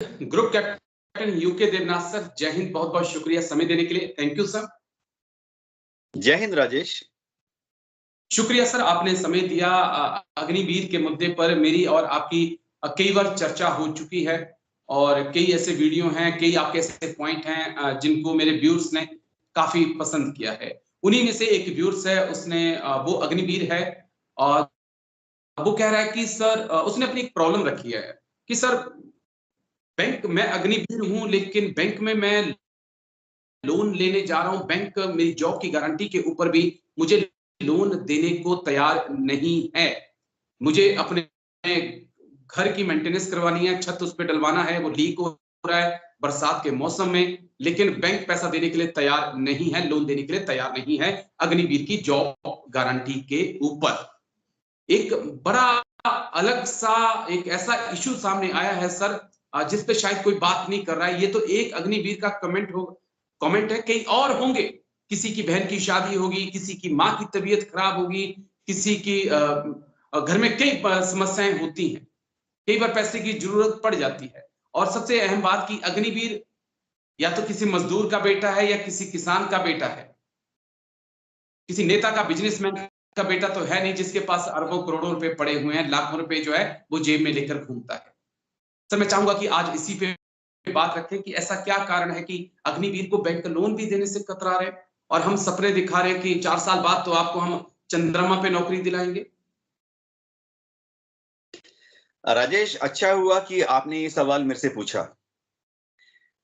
Group captain UK Devnath sir, Jai Hind. बहुत बहुत शुक्रिया समय देने के लिए। Thank you sir. Jai Hind Rajesh. शुक्रिया सर, आपने समय दिया। अग्निवीर के मुद्दे पर मेरी और आपकी कई बार चर्चा हो चुकी है और कई ऐसे वीडियो हैं, कई आपके ऐसे पॉइंट हैं जिनको मेरे व्यूअर्स ने काफी पसंद किया है। उन्हीं में से एक व्यूअर्स है, उसने वो अग्निवीर है और वो कह रहा है कि सर उसने अपनी एक प्रॉब्लम रखी है कि सर बैंक मैं अग्निवीर हूं, लेकिन बैंक में मैं लोन लेने जा रहा हूं। बैंक मेरी जॉब की गारंटी के ऊपर भी मुझे लोन देने को तैयार नहीं है। मुझे अपने घर की मेंटेनेंस करवानी है, छत उस पे डलवाना है, वो लीक हो रहा है बरसात के मौसम में, लेकिन बैंक पैसा देने के लिए तैयार नहीं है, लोन देने के लिए तैयार नहीं है अग्निवीर की जॉब गारंटी के ऊपर। एक बड़ा अलग सा एक ऐसा इश्यू सामने आया है सर, जिस पे शायद कोई बात नहीं कर रहा है। ये तो एक अग्निवीर का कमेंट है, कई और होंगे। किसी की बहन की शादी होगी, किसी की माँ की तबीयत खराब होगी, किसी की घर में कई समस्याएं होती हैं, कई बार पैसे की जरूरत पड़ जाती है। और सबसे अहम बात कि अग्निवीर या तो किसी मजदूर का बेटा है या किसी किसान का बेटा है, किसी नेता का, बिजनेसमैन का बेटा तो है नहीं जिसके पास अरबों करोड़ों रुपए पड़े हुए हैं, लाखों रुपए जो है वो जेब में लेकर घूमता है। सर मैं चाहूंगा कि आज इसी पे बात रखें कि ऐसा क्या कारण है कि अग्निवीर को बैंक लोन भी देने से कतरा रहे और हम सपने दिखा रहे हैं कि 4 साल बाद तो आपको हम चंद्रमा पे नौकरी दिलाएंगे। राजेश, अच्छा हुआ कि आपने ये सवाल मेरे से पूछा।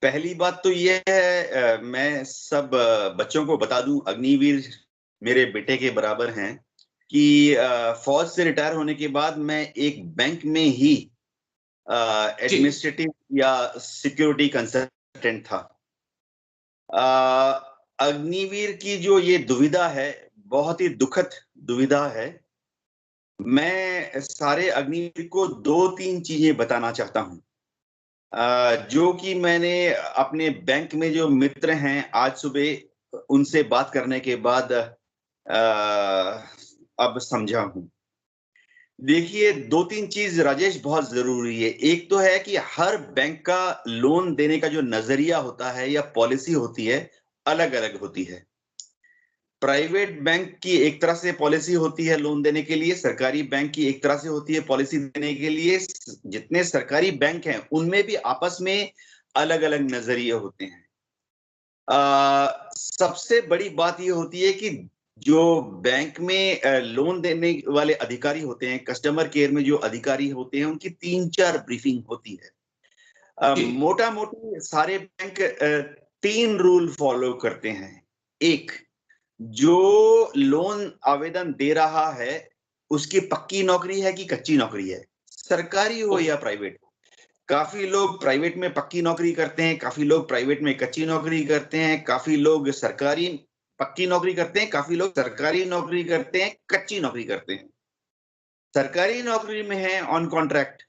पहली बात तो ये है, मैं सब बच्चों को बता दूं, अग्निवीर मेरे बेटे के बराबर हैं कि फौज से रिटायर होने के बाद मैं एक बैंक में ही एडमिनिस्ट्रेटिव या सिक्योरिटी कंसल्टेंट था। अग्निवीर की जो ये दुविधा है, बहुत ही दुखद दुविधा है। मैं सारे अग्निवीर को 2-3 चीजें बताना चाहता हूं, जो कि मैंने अपने बैंक में जो मित्र हैं, आज सुबह उनसे बात करने के बाद अब समझा हूं। देखिए, 2-3 चीज राजेश बहुत जरूरी है। एक तो है कि हर बैंक का लोन देने का जो नजरिया होता है या पॉलिसी होती है, अलग अलग होती है। प्राइवेट बैंक की एक तरह से पॉलिसी होती है लोन देने के लिए, सरकारी बैंक की एक तरह से होती है पॉलिसी देने के लिए। जितने सरकारी बैंक हैं उनमें भी आपस में अलग अलग नजरिए होते हैं। सबसे बड़ी बात यह होती है कि जो बैंक में लोन देने वाले अधिकारी होते हैं, कस्टमर केयर में जो अधिकारी होते हैं, उनकी 3-4 ब्रीफिंग होती है। मोटा मोटी सारे बैंक 3 रूल फॉलो करते हैं। एक, जो लोन आवेदन दे रहा है उसकी पक्की नौकरी है कि कच्ची नौकरी है, सरकारी हो या प्राइवेट हो। काफी लोग प्राइवेट में पक्की नौकरी करते हैं, काफी लोग प्राइवेट में कच्ची नौकरी करते हैं, काफी लोग सरकारी पक्की नौकरी करते हैं, काफी लोग सरकारी नौकरी करते हैं, कच्ची नौकरी करते हैं। सरकारी नौकरी में है ऑन कॉन्ट्रैक्ट,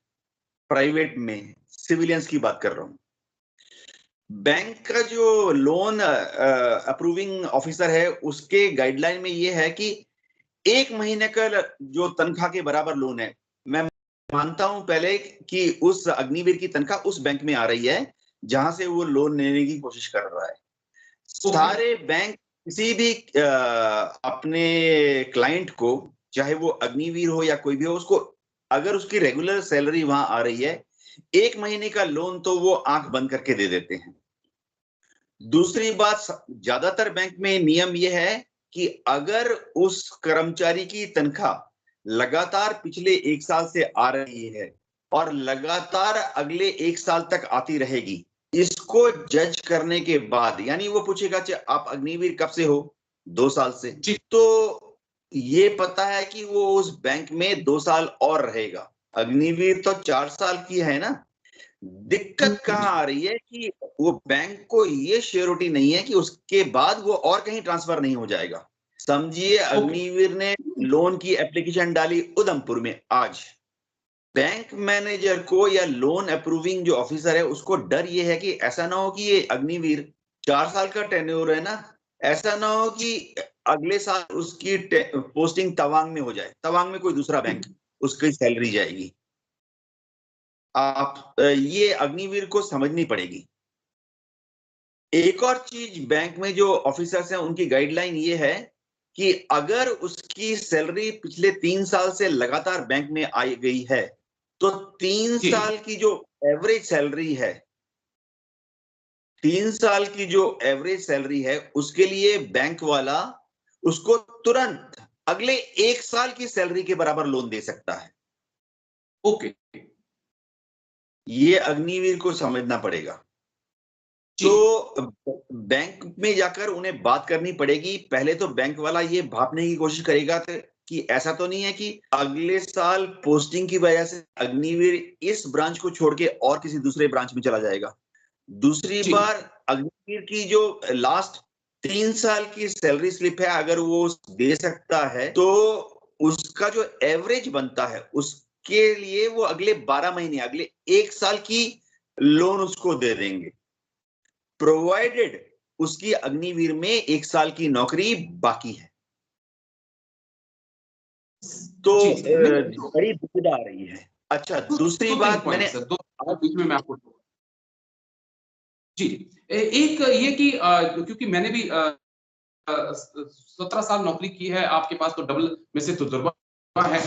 प्राइवेट में सिविलियंस की बात कर रहा हूं। बैंक का जो लोन अप्रूविंग ऑफिसर है, उसके गाइडलाइन में ये है कि 1 महीने का जो तनख्वाह के बराबर लोन है। मैं मानता हूं पहले कि उस अग्निवीर की तनख्वाह उस बैंक में आ रही है जहां से वो लोन लेने की कोशिश कर रहा है। सारे बैंक किसी भी अपने क्लाइंट को, चाहे वो अग्निवीर हो या कोई भी हो, उसको अगर उसकी रेगुलर सैलरी वहां आ रही है, 1 महीने का लोन तो वो आंख बंद करके दे देते हैं। दूसरी बात, ज्यादातर बैंक में नियम यह है कि अगर उस कर्मचारी की तनख्वाह लगातार पिछले 1 साल से आ रही है और लगातार अगले 1 साल तक आती रहेगी, इसको जज करने के बाद, यानी वो पूछेगा आप अग्निवीर कब से हो? 2 साल से। तो ये पता है कि वो उस बैंक में 2 साल और रहेगा। अग्निवीर तो 4 साल की है ना। दिक्कत कहां आ रही है कि वो बैंक को ये श्योरिटी नहीं है कि उसके बाद वो और कहीं ट्रांसफर नहीं हो जाएगा। समझिए, अग्निवीर ने लोन की एप्लीकेशन डाली उधमपुर में आज। बैंक मैनेजर को या लोन अप्रूविंग जो ऑफिसर है, उसको डर ये है कि ऐसा ना हो कि ये अग्निवीर 4 साल का टेन्योर है ना, ऐसा ना हो कि अगले साल उसकी पोस्टिंग तवांग में हो जाए, तवांग में कोई दूसरा बैंक उसकी सैलरी जाएगी। आप ये अग्निवीर को समझनी पड़ेगी। एक और चीज बैंक में जो ऑफिसर्स हैं उनकी गाइडलाइन ये है कि अगर उसकी सैलरी पिछले 3 साल से लगातार बैंक में आई गई है तो 3 साल की जो एवरेज सैलरी है, 3 साल की जो एवरेज सैलरी है उसके लिए बैंक वाला उसको तुरंत अगले 1 साल की सैलरी के बराबर लोन दे सकता है। ओके, ये अग्निवीर को समझना पड़ेगा। तो बैंक में जाकर उन्हें बात करनी पड़ेगी। पहले तो बैंक वाला ये भापने की कोशिश करेगा कि ऐसा तो नहीं है कि अगले साल पोस्टिंग की वजह से अग्निवीर इस ब्रांच को छोड़ के और किसी दूसरे ब्रांच में चला जाएगा। दूसरी बार अग्निवीर की जो लास्ट 3 साल की सैलरी स्लिप है अगर वो दे सकता है तो उसका जो एवरेज बनता है उसके लिए वो अगले 12 महीने, अगले 1 साल की लोन उसको दे देंगे, प्रोवाइडेड उसकी अग्निवीर में 1 साल की नौकरी बाकी है। तो बड़ी दिक्कत आ रही है। अच्छा, दूसरी बात मैंने बीच में मैं आपको जी एक ये कि क्योंकि मैंने भी 17 साल नौकरी की है, आपके पास तो डबल में से तो तजुर्बा है।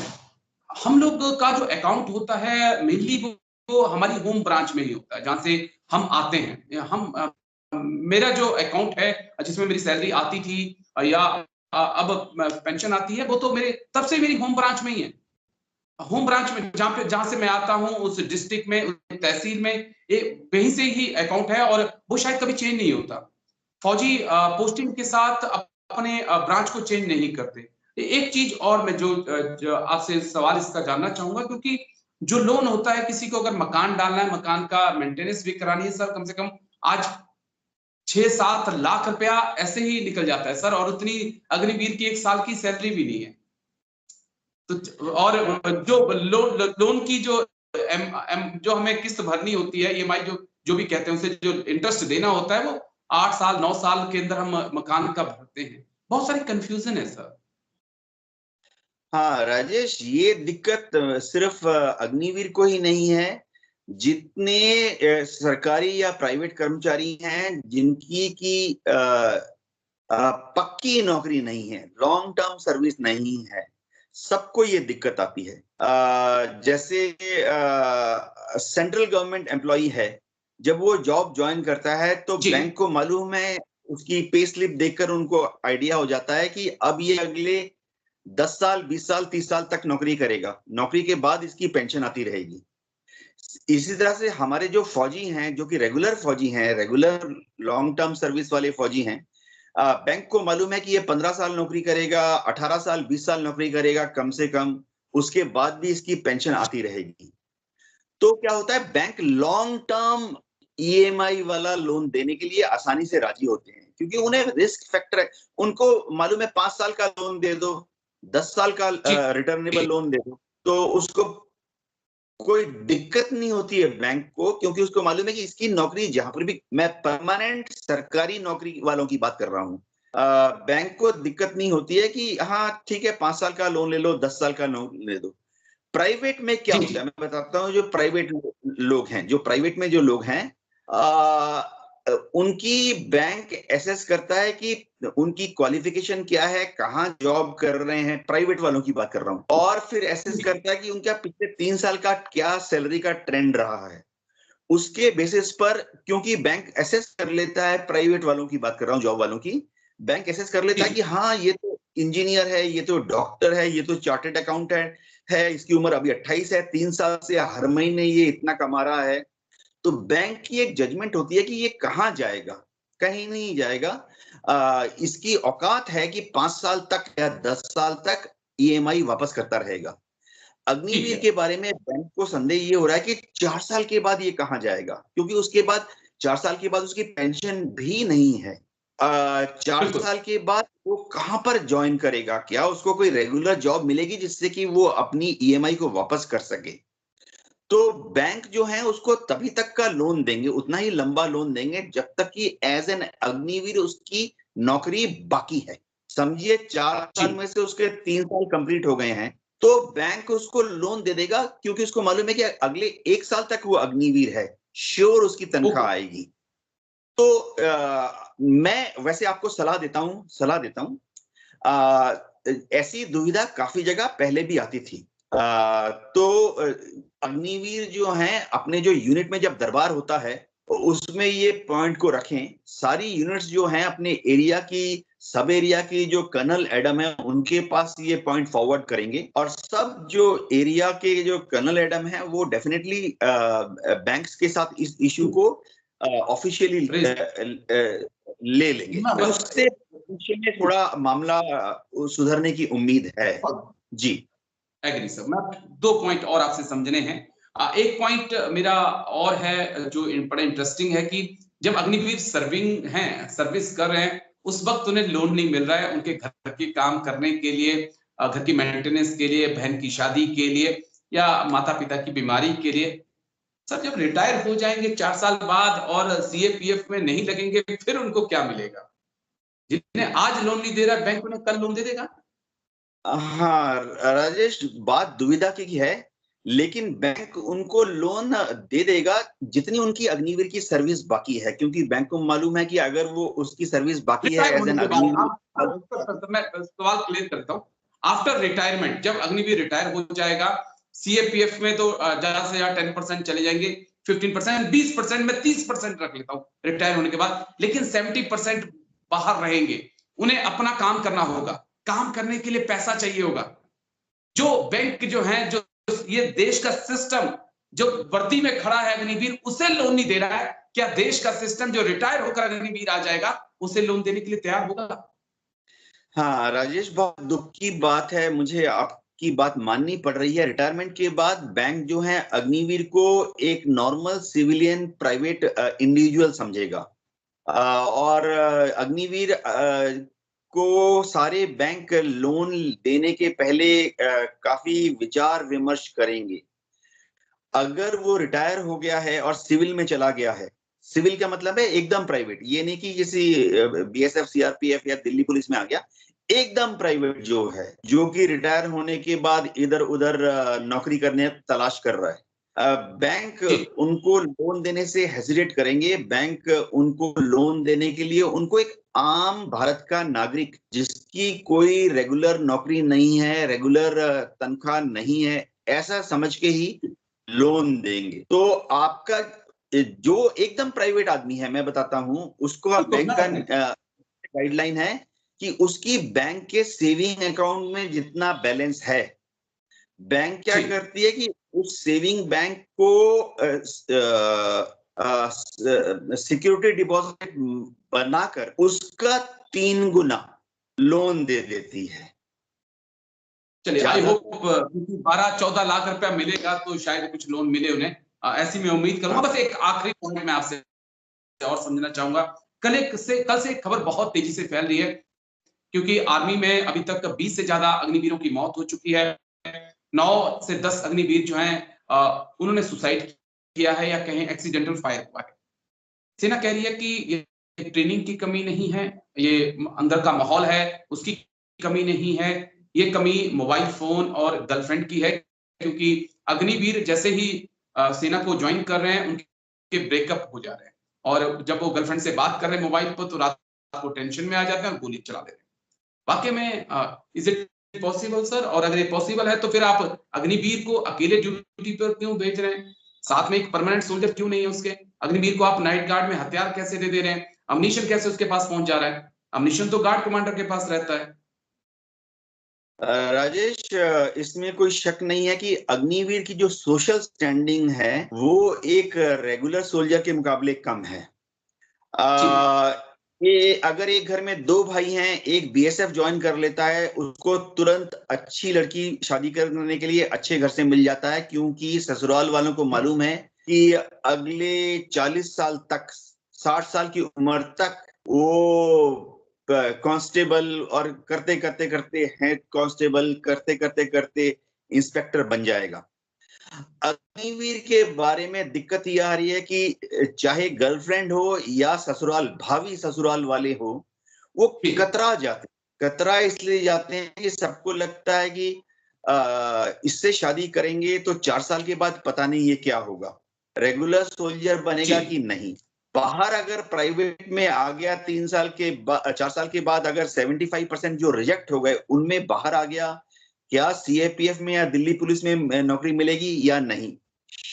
हम लोग का जो अकाउंट होता है मेनली वो हमारी होम ब्रांच में ही होता है जहां से हम आते हैं। हम मेरा जो अकाउंट है जिसमें मेरी सैलरी आती थी या अब पेंशन आती है वो तो मेरे तब से मेरी होम ब्रांच में ही है। होम ब्रांच में जहां से मैं आता हूं उस डिस्ट्रिक्ट में, उस तहसील में वहीं से ही अकाउंट है और वो शायद कभी चेंज नहीं होता। फौजी पोस्टिंग के साथ अपने ब्रांच को चेंज नहीं करते। एक चीज और मैं जो आपसे सवाल इसका जानना चाहूंगा, क्योंकि जो लोन होता है किसी को अगर मकान डालना है, मकान का मेंटेनेंस भी करानी है सर, कम से कम आज 6-7 लाख रुपया ऐसे ही निकल जाता है सर, और उतनी अग्निवीर की 1 साल की सैलरी भी नहीं है। तो और जो लोन की जो हमें किस्त भरनी होती है, ईएमआई जो भी कहते हैं, उसे जो इंटरेस्ट देना होता है वो 8 साल 9 साल के अंदर हम मकान का भरते हैं। बहुत सारी कंफ्यूजन है सर। हाँ राजेश, ये दिक्कत सिर्फ अग्निवीर को ही नहीं है। जितने सरकारी या प्राइवेट कर्मचारी हैं जिनकी की पक्की नौकरी नहीं है, लॉन्ग टर्म सर्विस नहीं है, सबको ये दिक्कत आती है। जैसे सेंट्रल गवर्नमेंट एम्प्लॉई है, जब वो जॉब ज्वाइन करता है तो बैंक को मालूम है, उसकी पे स्लिप देखकर उनको आइडिया हो जाता है कि अब ये अगले 10 साल 20 साल 30 साल तक नौकरी करेगा, नौकरी के बाद इसकी पेंशन आती रहेगी। इसी तरह से हमारे जो फौजी हैं, जो कि रेगुलर फौजी हैं, रेगुलर लॉन्ग टर्म सर्विस वाले फौजी हैं, बैंक को मालूम है कि ये 15 साल नौकरी करेगा, 18 साल 20 साल नौकरी करेगा कम से कम, उसके बाद भी इसकी पेंशन आती रहेगी। तो क्या होता है, बैंक लॉन्ग टर्म ईएमआई वाला लोन देने के लिए आसानी से राजी होते हैं, क्योंकि उन्हें रिस्क फैक्टर है। उनको मालूम है 5 साल का लोन दे दो, 10 साल का रिटर्नेबल लोन दे दो, तो उसको कोई दिक्कत नहीं होती है बैंक को, क्योंकि उसको मालूम है कि इसकी नौकरी जहां पर भी, मैं परमानेंट सरकारी नौकरी वालों की बात कर रहा हूं, बैंक को दिक्कत नहीं होती है कि हाँ ठीक है 5 साल का लोन ले लो, 10 साल का लोन ले दो। प्राइवेट में क्या होता है मैं बताता हूँ। जो प्राइवेट लोग हैं, जो प्राइवेट में जो लोग हैं, उनकी बैंक एसेस करता है कि उनकी क्वालिफिकेशन क्या है, कहाँ जॉब कर रहे हैं, प्राइवेट वालों की बात कर रहा हूँ, और फिर एसेस करता है कि उनका पिछले 3 साल का क्या सैलरी का ट्रेंड रहा है। उसके बेसिस पर, क्योंकि बैंक एसेस कर लेता है, प्राइवेट वालों की बात कर रहा हूँ, जॉब वालों की, बैंक एसेस कर लेता है कि हाँ ये तो इंजीनियर है, ये तो डॉक्टर है, ये तो चार्टर्ड अकाउंटेंट है, इसकी उम्र अभी 28 है, 3 साल से हर महीने ये इतना कमा रहा है। तो बैंक की एक जजमेंट होती है कि ये कहाँ जाएगा, कहीं नहीं जाएगा। इसकी औकात है कि 5 साल तक या 10 साल तक ईएमआई वापस करता रहेगा। अग्निवीर के बारे में बैंक को संदेह ये हो रहा है कि 4 साल के बाद ये कहाँ जाएगा, क्योंकि उसके बाद 4 साल के बाद उसकी पेंशन भी नहीं है। 4 साल के बाद वो कहाँ पर ज्वाइन करेगा, क्या उसको कोई रेगुलर जॉब मिलेगी जिससे कि वो अपनी ईएमआई को वापस कर सके। तो बैंक जो है उसको तभी तक का लोन देंगे, उतना ही लंबा लोन देंगे जब तक कि एज एन अग्निवीर उसकी नौकरी बाकी है। समझिए 4 साल में से उसके 3 साल कंप्लीट हो गए हैं, तो बैंक उसको लोन दे देगा, क्योंकि उसको मालूम है कि अगले 1 साल तक वो अग्निवीर है, श्योर उसकी तनख्वाह आएगी। तो मैं वैसे आपको सलाह देता हूं, ऐसी दुविधा काफी जगह पहले भी आती थी। तो अग्निवीर जो हैं अपने जो यूनिट में जब दरबार होता है उसमें ये पॉइंट को रखें, सारी यूनिट्स जो हैं अपने एरिया की, सब एरिया की जो कर्नल एडम है उनके पास ये पॉइंट फॉरवर्ड करेंगे, और सब जो एरिया के जो कर्नल एडम है वो डेफिनेटली बैंक्स के साथ इस इशू को ऑफिशियली ले लेंगे, तो उससे भविष्य में थोड़ा मामला सुधरने की उम्मीद है। जी एग्री सर। मैं 2 पॉइंट और आपसे समझने हैं। एक पॉइंट मेरा और है जो बड़ा इंटरेस्टिंग है कि जब अग्निवीर सर्विस कर रहे हैं, उस वक्त उन्हें लोन नहीं मिल रहा है उनके घर के काम करने के लिए, घर की मेंटेनेंस के लिए, बहन की शादी के लिए या माता पिता की बीमारी के लिए। सर जब रिटायर हो जाएंगे 4 साल बाद और सीएपीएफ में नहीं लगेंगे, फिर उनको क्या मिलेगा? जिन्हें आज लोन नहीं दे रहा बैंक, उन्हें कल लोन दे देगा? हाँ राजेश, बात दुविधा की है, लेकिन बैंक उनको लोन दे देगा जितनी उनकी अग्निवीर की सर्विस बाकी है, क्योंकि बैंक को मालूम है कि अगर वो उसकी सर्विस बाकी है एज एन अग्निवीर। मैं सवाल क्लियर करता हूँ। आफ्टर रिटायरमेंट, जब अग्निवीर रिटायर हो जाएगा, सीएपीएफ में तो ज्यादा से ज्यादा 10% चले जाएंगे, 15%, 20%, मैं 30% रख लेता हूँ रिटायर होने के बाद, लेकिन 70% बाहर रहेंगे। उन्हें अपना काम करना होगा, काम करने के लिए पैसा चाहिए होगा। जो बैंक जो है, जो ये देश का सिस्टम जो वर्दी में खड़ा है अग्निवीर, उसे लोन नहीं दे रहा है, क्या देश का सिस्टम जो रिटायर होकर अग्निवीर आ जाएगा उसे लोन देने के लिए तैयार होगा? हाँ राजेश, बहुत दुख की बात है, मुझे आपकी बात माननी पड़ रही है। रिटायरमेंट के बाद बैंक जो है अग्निवीर को एक नॉर्मल सिविलियन प्राइवेट इंडिविजुअल समझेगा, और अग्निवीर को सारे बैंक लोन देने के पहले काफी विचार विमर्श करेंगे। अगर वो रिटायर हो गया है और सिविल में चला गया है, सिविल का मतलब है एकदम प्राइवेट, ये नहीं कि किसी बीएसएफ, सीआरपीएफ या दिल्ली पुलिस में आ गया, एकदम प्राइवेट जो है, जो कि रिटायर होने के बाद इधर उधर नौकरी करने तलाश कर रहा है, बैंक उनको लोन देने से हेजिटेट करेंगे। बैंक उनको लोन देने के लिए उनको एक आम भारत का नागरिक जिसकी कोई रेगुलर नौकरी नहीं है, रेगुलर तनख्वाह नहीं है, ऐसा समझ के ही लोन देंगे। तो आपका जो एकदम प्राइवेट आदमी है, मैं बताता हूं उसको, बैंक का गाइडलाइन है कि उसकी बैंक के सेविंग अकाउंट में जितना बैलेंस है, बैंक क्या करती है कि उस सेविंग बैंक को सिक्योरिटी डिपॉजिट बनाकर उसका 3 गुना लोन दे देती है। चलिए, आई होप 12-14 लाख रुपया मिलेगा तो शायद कुछ लोन मिले उन्हें, ऐसी मैं उम्मीद करूंगा। बस एक आखिरी पॉइंट मैं आपसे और समझना चाहूंगा। कल से एक खबर बहुत तेजी से फैल रही है, क्योंकि आर्मी में अभी तक 20 से ज्यादा अग्निवीरों की मौत हो चुकी है। 9 से 10 अग्निवीर जो हैं उन्होंने सुसाइड किया है या कहें एक्सीडेंटल फायर हुआ है। सेना कह रही है कि ये ट्रेनिंग की कमी नहीं है, ये अंदर का माहौल है उसकी कमी नहीं है, ये कमी मोबाइल फोन और गर्लफ्रेंड की है, क्योंकि अग्निवीर जैसे ही सेना को ज्वाइन कर रहे हैं उनके ब्रेकअप हो जा रहे हैं, और जब वो गर्लफ्रेंड से बात कर रहे हैं मोबाइल पर तो रात को टेंशन में आ जाते हैं और गोली चला देते हैं। वाकई में इज इट पॉसिबल सर? और अगर ये पॉसिबल है तो फिर आप अग्निवीर को अकेले ड्यूटी पर क्यों भेज रहे हैं? साथ में एक परमानेंट सोल्जर क्यों नहीं है उसके? अग्निवीर को आप नाइट गार्ड में हथियार कैसे दे रहे हैं? अम्निशन कैसे उसके पास पहुंच जा रहा है? अम्निशन तो गार्ड कमांडर के पास रहता है। राजेश, इसमें कोई शक नहीं है कि अग्निवीर की जो सोशल स्टैंडिंग है वो एक रेगुलर सोल्जर के मुकाबले कम है। ये अगर एक घर में 2 भाई हैं, एक बीएसएफ ज्वाइन कर लेता है, उसको तुरंत अच्छी लड़की शादी करने के लिए अच्छे घर से मिल जाता है, क्योंकि ससुराल वालों को मालूम है कि अगले 40 साल तक, 60 साल की उम्र तक वो कांस्टेबल, और करते करते करते हेड कांस्टेबल, करते करते करते इंस्पेक्टर बन जाएगा। अग्निवीर के बारे में दिक्कत यह आ रही है कि चाहे गर्लफ्रेंड हो या ससुराल, भावी ससुराल वाले हो, वो कतरा जाते हैं। कतरा इसलिए जाते हैं कि सबको लगता है कि इससे शादी करेंगे तो 4 साल के बाद पता नहीं ये क्या होगा, रेगुलर सोल्जर बनेगा कि नहीं। बाहर अगर प्राइवेट में आ गया 4 साल के बाद अगर 75% जो रिजेक्ट हो गए उनमें बाहर आ गया, क्या सीएपीएफ में या दिल्ली पुलिस में नौकरी मिलेगी या नहीं,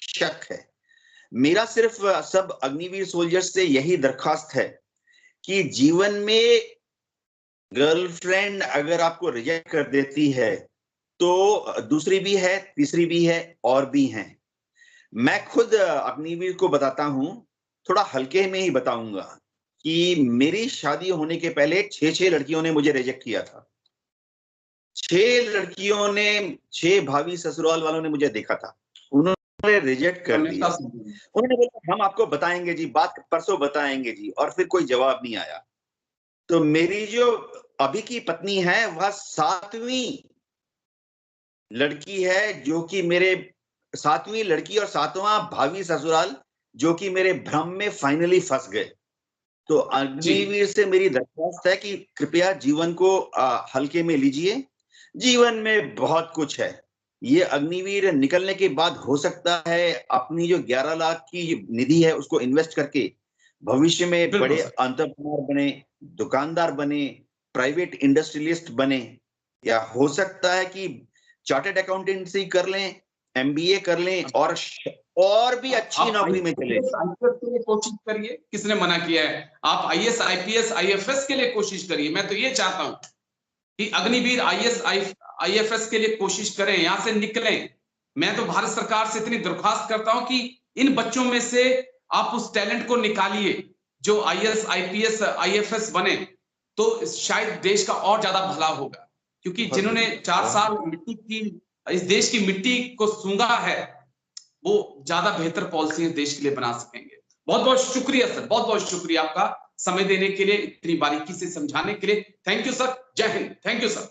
शक है। मेरा सिर्फ सब अग्निवीर सोल्जर्स से यही दरखास्त है कि जीवन में गर्लफ्रेंड अगर आपको रिजेक्ट कर देती है तो दूसरी भी है, तीसरी भी है और भी हैं। मैं खुद अग्निवीर को बताता हूं, थोड़ा हल्के में ही बताऊंगा कि मेरी शादी होने के पहले 6 लड़कियों ने मुझे रिजेक्ट किया था। 6 लड़कियों ने, 6 भाभी ससुराल वालों ने मुझे देखा था, उन्होंने रिजेक्ट कर दिया। उन्होंने बोला हम आपको बताएंगे जी, बात परसों बताएंगे जी, और फिर कोई जवाब नहीं आया। तो मेरी जो अभी की पत्नी है वह 7वीं लड़की है जो कि मेरे 7वीं लड़की और 7वां भावी ससुराल जो कि मेरे भ्रम में फाइनली फंस गए। तो अग्निवीर से मेरी दरख्वास्त है कि कृपया जीवन को हल्के में लीजिए, जीवन में बहुत कुछ है। ये अग्निवीर निकलने के बाद हो सकता है अपनी जो 11 लाख की निधि है उसको इन्वेस्ट करके भविष्य में बड़े एंटरप्रेन्योर बने, दुकानदार बने, प्राइवेट इंडस्ट्रियलिस्ट बने, या हो सकता है कि चार्टर्ड अकाउंटेंसी कर लें, एमबीए कर लें और भी अच्छी नौकरी में चले। आईएएस के लिए कोशिश करिए, किसने मना किया है? आप आईएएस, आईपीएस, आईएफएस के लिए कोशिश करिए। मैं तो ये चाहता हूं कि अग्निवीर आईएएस, आईएफएस के लिए कोशिश करें, यहां से निकलें। मैं तो भारत सरकार से इतनी दरख्वास्त करता हूं कि इन बच्चों में से आप उस टैलेंट को निकालिए जो आईएएस, आईपीएस, आईएफएस बने, तो शायद देश का और ज्यादा भला होगा। क्योंकि जिन्होंने 4 साल मिट्टी की, इस देश की मिट्टी को सूंघा है, वो ज्यादा बेहतर पॉलिसी देश के लिए बना सकेंगे। बहुत बहुत शुक्रिया सर, बहुत बहुत शुक्रिया आपका समय देने के लिए, इतनी बारीकी से समझाने के लिए। Thank you sir, Jai Hind. Thank you sir.